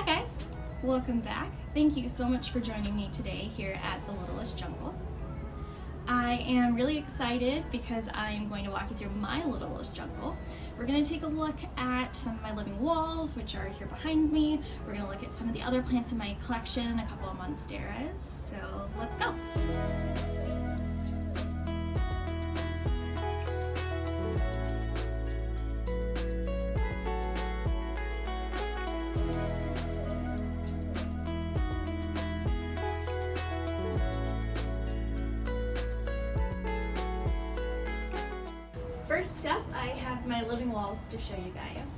guys, welcome back. Thank you so much for joining me today here at the Littlest Jungle. I am really excited because I'm going to walk you through my Littlest Jungle. We're going to take a look at some of my living walls, which are here behind me. We're going to look at some of the other plants in my collection, a couple of monsteras. So let's go. First up, I have my living walls to show you guys.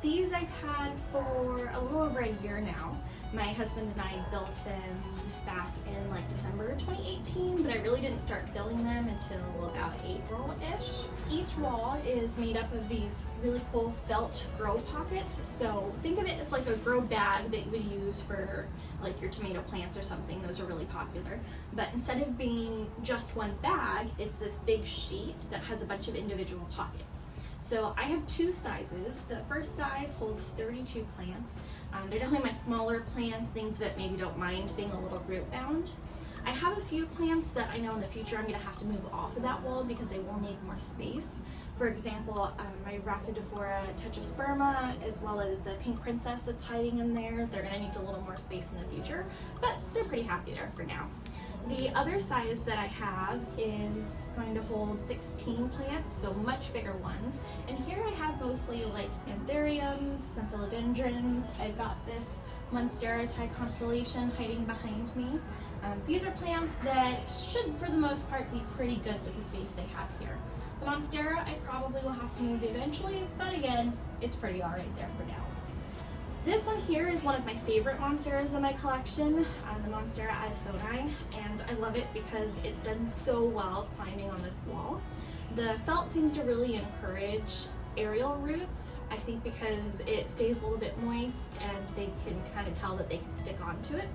These I've had for a little over a year now. My husband and I built them back in like December 2018, but I really didn't start filling them until about April-ish. Each wall is made up of these really cool felt grow pockets. So think of it as like a grow bag that you would use for like your tomato plants or something. Those are really popular. But instead of being just one bag, it's this big sheet that has a bunch of individual pockets. So I have two sizes. The first size holds 32 plants. They're definitely my smaller plants, things that maybe don't mind being a little group bound. I have a few plants that I know in the future I'm going to have to move off of that wall because they will need more space. For example, my Rhaphidophora tetrasperma, as well as the pink princess that's hiding in there. They're going to need a little more space in the future, but they're pretty happy there for now. The other size that I have is going to hold 16 plants, so much bigger ones. And here I have mostly like anthuriums, some philodendrons. I've got this monstera type constellation hiding behind me. These are plants that should, for the most part, be pretty good with the space they have here. The monstera I probably will have to move eventually, but again, it's pretty alright there for now. This one here is one of my favorite monsteras in my collection, the Monstera Addisoni, and I love it because it's done so well climbing on this wall. The felt seems to really encourage aerial roots, I think because it stays a little bit moist and they can kind of tell that they can stick onto it.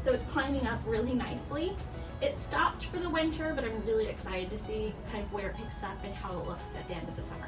So it's climbing up really nicely. It stopped for the winter, but I'm really excited to see kind of where it picks up and how it looks at the end of the summer.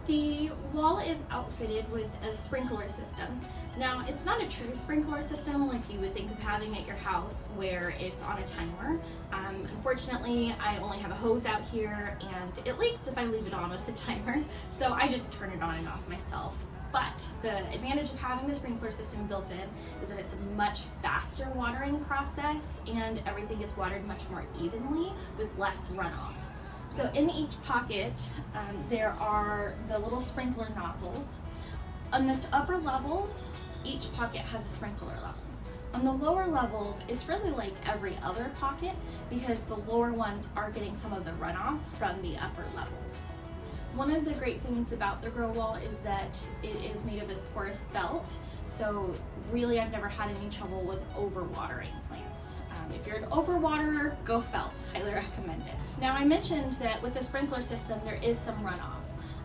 The wall is outfitted with a sprinkler system. Now, it's not a true sprinkler system like you would think of having at your house where it's on a timer. Unfortunately, I only have a hose out here and it leaks if I leave it on with a timer, so I just turn it on and off myself. But the advantage of having the sprinkler system built in is that it's a much faster watering process and everything gets watered much more evenly with less runoff. So in each pocket, there are the little sprinkler nozzles. On the upper levels, each pocket has a sprinkler level. On the lower levels, it's really like every other pocket because the lower ones are getting some of the runoff from the upper levels. One of the great things about the grow wall is that it is made of this porous felt, so really I've never had any trouble with overwatering plants. If you're an overwaterer, go felt. Highly recommend it. Now I mentioned that with the sprinkler system there is some runoff.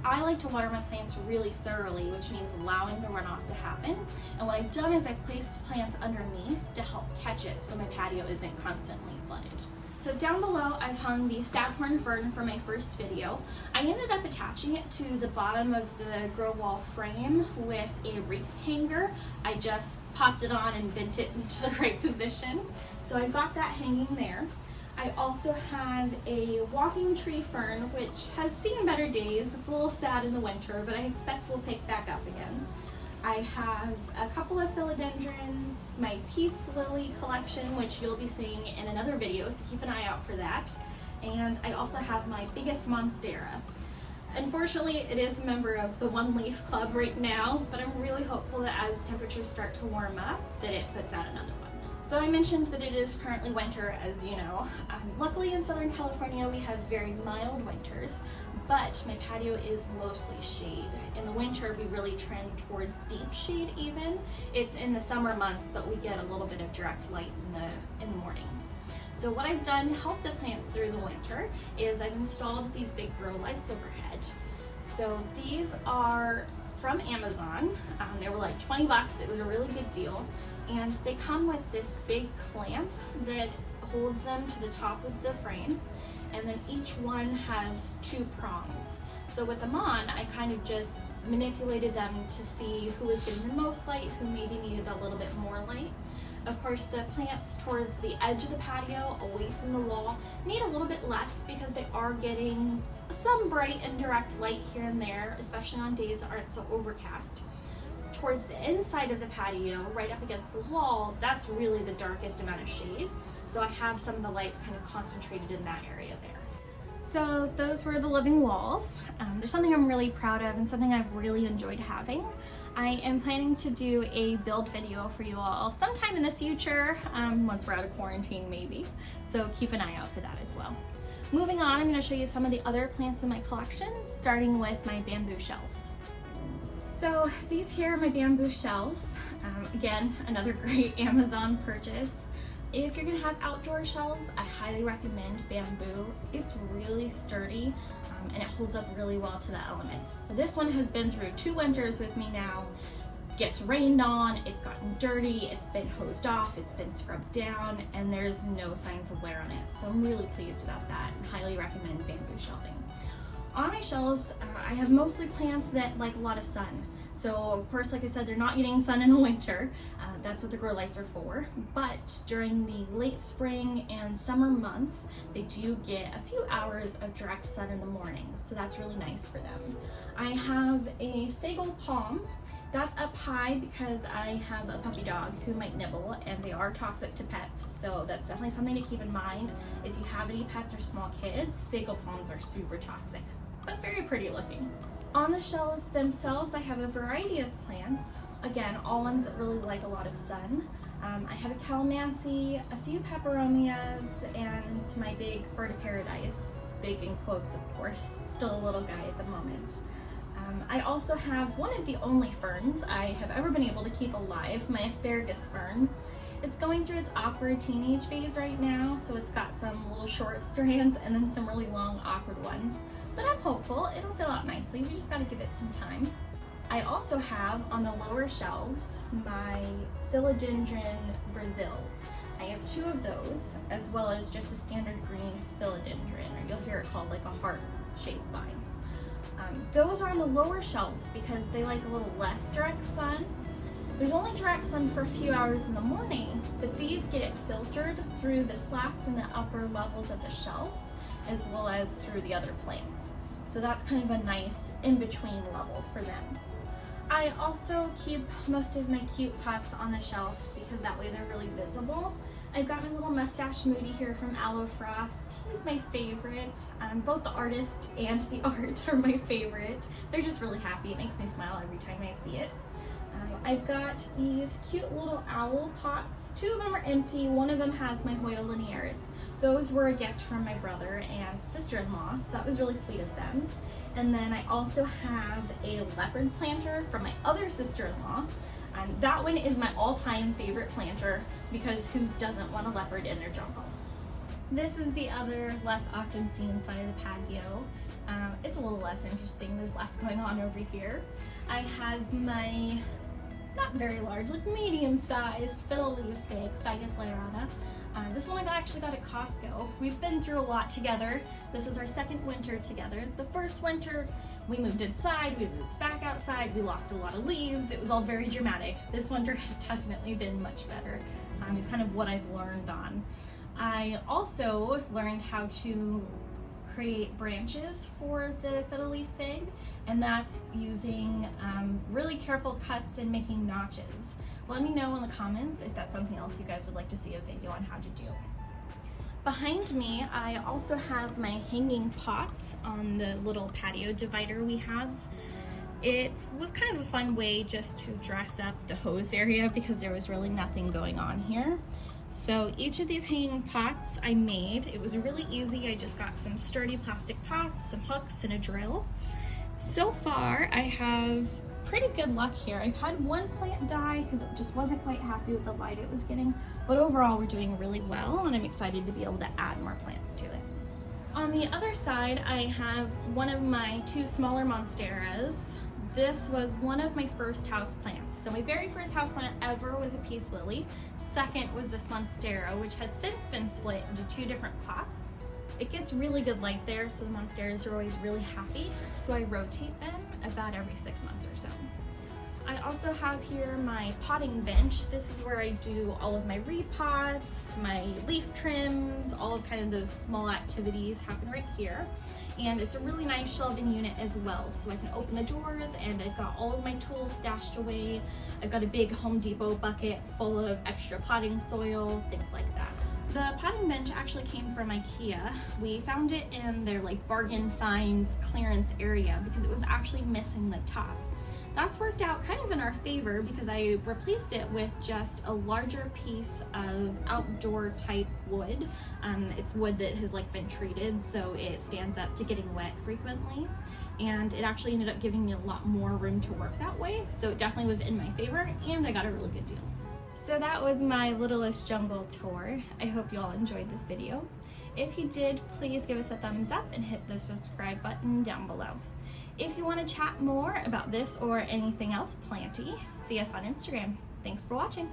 I like to water my plants really thoroughly, which means allowing the runoff to happen. And what I've done is I've placed plants underneath to help catch it so my patio isn't constantly flooded. So down below I've hung the staghorn fern for my first video. I ended up attaching it to the bottom of the grow wall frame with a wreath hanger. I just popped it on and bent it into the right position. So I've got that hanging there. I also have a walking tree fern which has seen better days. It's a little sad in the winter, but I expect we'll pick back up again. I have a couple of philodendrons, my peace lily collection, which you'll be seeing in another video, so keep an eye out for that. And I also have my biggest monstera. Unfortunately, it is a member of the One Leaf Club right now, but I'm really hopeful that as temperatures start to warm up, that it puts out another one. So I mentioned that it is currently winter, as you know. Luckily in Southern California we have very mild winters, but my patio is mostly shade. In the winter we really trend towards deep shade even. It's in the summer months that we get a little bit of direct light in the mornings. So what I've done to help the plants through the winter is I've installed these big grow lights overhead. So these are from Amazon. They were like 20 bucks. It was a really good deal. And they come with this big clamp that holds them to the top of the frame. and then each one has 2 prongs. So with them on, I kind of just manipulated them to see who was getting the most light, who maybe needed a little bit more light. Of course, the plants towards the edge of the patio, away from the wall, need a little bit less because they are getting some bright and direct light here and there, especially on days that aren't so overcast. Towards the inside of the patio, right up against the wall, that's really the darkest amount of shade. So I have some of the lights kind of concentrated in that area there. So those were the living walls. There's something I'm really proud of and something I've really enjoyed having. I am planning to do a build video for you all sometime in the future, once we're out of quarantine maybe. So keep an eye out for that as well. Moving on, I'm going to show you some of the other plants in my collection, starting with my bamboo shelves. So these here are my bamboo shelves. Again, another great Amazon purchase. If you're gonna have outdoor shelves, I highly recommend bamboo. It's really sturdy and it holds up really well to the elements. So this one has been through 2 winters with me now. Gets rained on, it's gotten dirty, it's been hosed off, it's been scrubbed down, and there's no signs of wear on it. So I'm really pleased about that and highly recommend bamboo shelving. On my shelves, I have mostly plants that like a lot of sun. So of course, like I said, they're not getting sun in the winter. That's what the grow lights are for. But during the late spring and summer months, they do get a few hours of direct sun in the morning. So that's really nice for them. I have a sago palm. That's up high because I have a puppy dog who might nibble, and they are toxic to pets. So that's definitely something to keep in mind. If you have any pets or small kids, sago palms are super toxic, but very pretty looking. On the shelves themselves, I have a variety of plants. Again, all ones that really like a lot of sun. I have a calamansi, a few peperomias, and my big bird of paradise. Big in quotes, of course. Still a little guy at the moment. I also have one of the only ferns I have ever been able to keep alive, my asparagus fern. It's going through its awkward teenage phase right now, so it's got some little short strands and then some really long awkward ones. But I'm hopeful it'll fill out nicely. We just gotta give it some time. I also have on the lower shelves my philodendron Brazils. I have 2 of those, as well as just a standard green philodendron, or you'll hear it called like a heart-shaped vine. Those are on the lower shelves because they like a little less direct sun. There's only direct sun for a few hours in the morning, but these get filtered through the slats in the upper levels of the shelves, as well as through the other plants. So that's kind of a nice in-between level for them. I also keep most of my cute pots on the shelf because that way they're really visible. I've got my little mustache Moody here from Aloe Frost. He's my favorite. Both the artist and the art are my favorite. They're just really happy. It makes me smile every time I see it. I've got these cute little owl pots. 2 of them are empty. One of them has my Hoya linearis. Those were a gift from my brother and sister-in-law, so that was really sweet of them. And then I also have a leopard planter from my other sister-in-law. That one is my all-time favorite planter because who doesn't want a leopard in their jungle? This is the other less often seen side of the patio. It's a little less interesting. There's less going on over here. I have my not very large, like medium-sized fiddle leaf fig, Ficus lyrata. This one I actually got at Costco. We've been through a lot together. This is our 2nd winter together. The first winter, we moved inside, we moved back outside, we lost a lot of leaves. It was all very dramatic. This winter has definitely been much better. It's kind of what I've learned on. I also learned how to create branches for the fiddle leaf fig, and that's using really careful cuts and making notches. Let me know in the comments if that's something else you guys would like to see a video on how to do. Behind me, I also have my hanging pots on the little patio divider we have. It was kind of a fun way just to dress up the hose area because there was really nothing going on here. So each of these hanging pots I made. It was really easy. I just got some sturdy plastic pots, some hooks, and a drill. So far, I have pretty good luck here. I've had one plant die because it just wasn't quite happy with the light it was getting, but overall we're doing really well, and I'm excited to be able to add more plants to it. On the other side, I have one of my 2 smaller monsteras. This was one of my first house plants. So my very first house plant ever was a peace lily. Second was this monstera, which has since been split into 2 different pots. It gets really good light there, so the monsteras are always really happy. So I rotate them about every 6 months or so. I also have here my potting bench. This is where I do all of my repots, my leaf trims, all of kind of those small activities happen right here. And it's a really nice shelving unit as well. So I can open the doors and I've got all of my tools stashed away. I've got a big Home Depot bucket full of extra potting soil, things like that. The potting bench actually came from Ikea. We found it in their like bargain finds clearance area because it was actually missing the top. That's worked out kind of in our favor because I replaced it with just a larger piece of outdoor type wood. It's wood that has like been treated so it stands up to getting wet frequently, and it actually ended up giving me a lot more room to work that way, so it definitely was in my favor and I got a really good deal. So that was my littlest jungle tour. I hope you all enjoyed this video. If you did, please give us a thumbs up and hit the subscribe button down below. If you want to chat more about this or anything else planty, see us on Instagram. Thanks for watching.